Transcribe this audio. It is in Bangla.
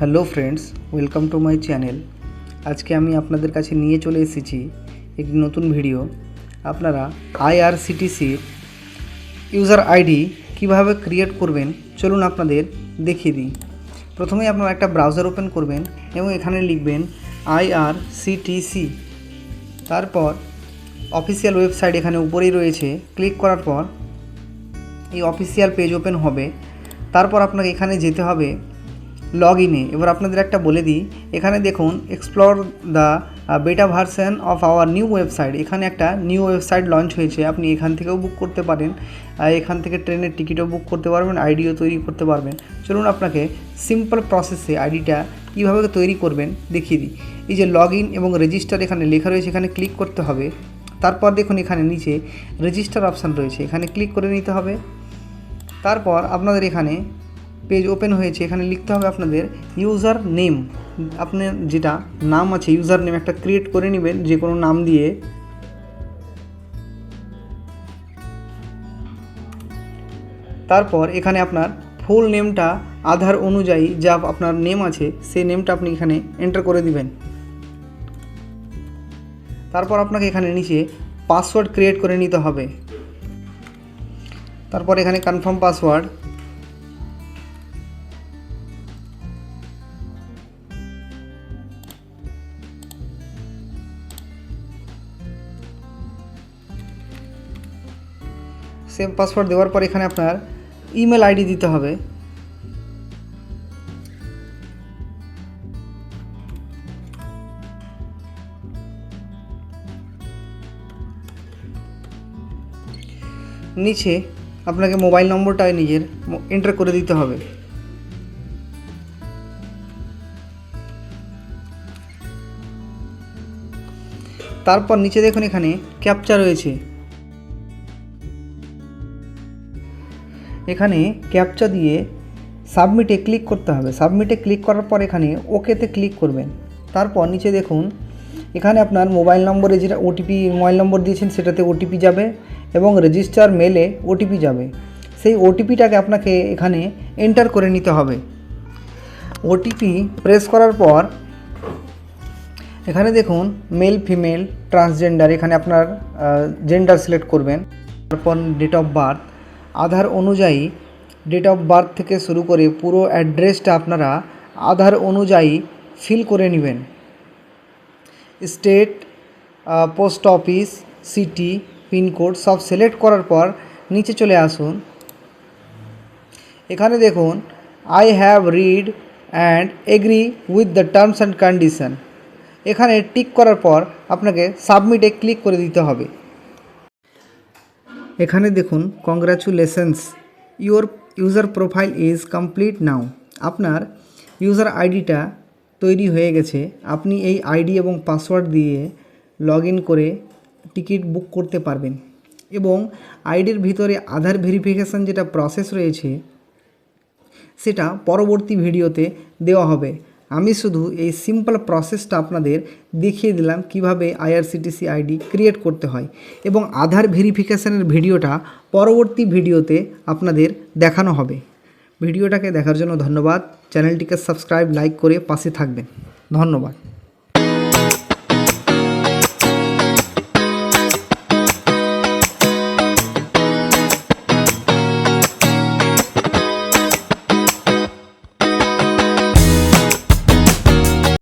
Hello friends, welcome to my channel. আজকে আমি আপনাদের কাছে নিয়ে চলে এসেছি একটি নতুন ভিডিও। আপনারা আইআরসিটিসির ইউজার আইডি কিভাবে ক্রিয়েট করবেন চলুন আপনাদের দেখিয়ে দিই। প্রথমে আপনারা একটা ব্রাউজার ওপেন করবেন এবং এখানে লিখবেন আইআরসিটিসি। তারপর অফিসিয়াল ওয়েবসাইট এখানে উপরেই রয়েছে। ক্লিক করার পর এই অফিসিয়াল পেজ ওপেন হবে। তারপর আপনাকে এখানে যেতে হবে লগ ইনে। এবার আপনাদের একটা বলে দিই, এখানে দেখুন এক্সপ্লোর দ্য বেটা version of our new website. এখানে একটা নিউ ওয়েবসাইট লঞ্চ হয়েছে, আপনি এখান থেকেও বুক করতে পারেন, এখান থেকে ট্রেনের টিকিটও বুক করতে পারবেন, আইডিও তৈরি করতে পারবেন। চলুন আপনাকে সিম্পল প্রসেসে আইডিটা কীভাবে তৈরি করবেন দেখিয়ে দিই। এই যে লগ ইন এবং রেজিস্টার এখানে লেখা রয়েছে, এখানে ক্লিক করতে হবে। তারপর দেখুন এখানে নিচে রেজিস্টার অপশান রয়েছে, এখানে ক্লিক করে নিতে হবে। তারপর আপনাদের এখানে পেজ ওপেন হয়েছে, এখানে লিখতে হবে আপনাদের ইউজার নেম। আপনার যেটা নাম আছে ইউজার নেম একটা ক্রিয়েট করে নেবেন যে কোনো নাম দিয়ে। তারপর এখানে আপনার ফুল নেমটা আধার অনুযায়ী যা আপনার নেম আছে সেই নেমটা আপনি এখানে এন্টার করে দিবেন। তারপর আপনাকে এখানে নিচে পাসওয়ার্ড ক্রিয়েট করে নিতে হবে। তারপর এখানে কনফার্ম পাসওয়ার্ড। সেম পাসওয়ার্ড দেওয়ার পর এখানে আপনার ইমেল আইডি দিতে হবে। নিচে আপনাকে মোবাইল নম্বরটা নিজের এন্টার করে দিতে হবে। তারপর নিচে দেখুন এখানে ক্যাপচা রয়েছে, এখানে ক্যাপচা দিয়ে সাবমিটে ক্লিক করতে হবে। সাবমিটে ক্লিক করার পর এখানে ওকেতে ক্লিক করবেন। তারপর নিচে দেখুন এখানে আপনার মোবাইল নম্বরে যেটা ওটিপি মোবাইল নম্বর দিয়েছেন সেটাতে ওটিপি যাবে এবং রেজিস্টার মেলে ওটিপি যাবে। সেই ওটিপিটাকে আপনাকে এখানে এন্টার করে নিতে হবে। ওটিপি প্রেস করার পর এখানে দেখুন মেল ফিমেল ট্রান্সজেন্ডার, এখানে আপনার জেন্ডার সিলেক্ট করবেন। তারপর ডেট অফ বার্থ, আধার অনুযায়ী ডেট অফ বার্থ থেকে শুরু করে পুরো অ্যাড্রেসটা আপনারা আধার অনুযায়ী ফিল করে নেবেন। State, post office, city, pincode সব সিলেক্ট করার পর নিচে চলে আসুন। এখানে দেখুন I have read and agree with the terms and condition, এখানে টিক করার পর আপনাকে সাবমিটে ক্লিক করে দিতে হবে। এখানে দেখুন congratulations, your user profile is complete নাও। আপনার ইউজার আইডিটা তৈরি হয়ে গেছে। আপনি এই আইডি এবং পাসওয়ার্ড দিয়ে লগ ইন করে টিকিট বুক করতে পারবেন এবং আইডির ভিতরে আধার ভেরিফিকেশান যেটা প্রসেস রয়েছে সেটা পরবর্তী ভিডিওতে দেওয়া হবে। আমি শুধু এই সিম্পল প্রসেসটা আপনাদের দেখিয়ে দিলাম কিভাবে আইআরসিটিসি আইডি ক্রিয়েট করতে হয় এবং আধার ভেরিফিকেশানের ভিডিওটা পরবর্তী ভিডিওতে আপনাদের দেখানো হবে। ভিডিওটাকে দেখার জন্য ধন্যবাদ। চ্যানেলটিকে সাবস্ক্রাইব লাইক করে পাশে থাকবেন। ধন্যবাদ।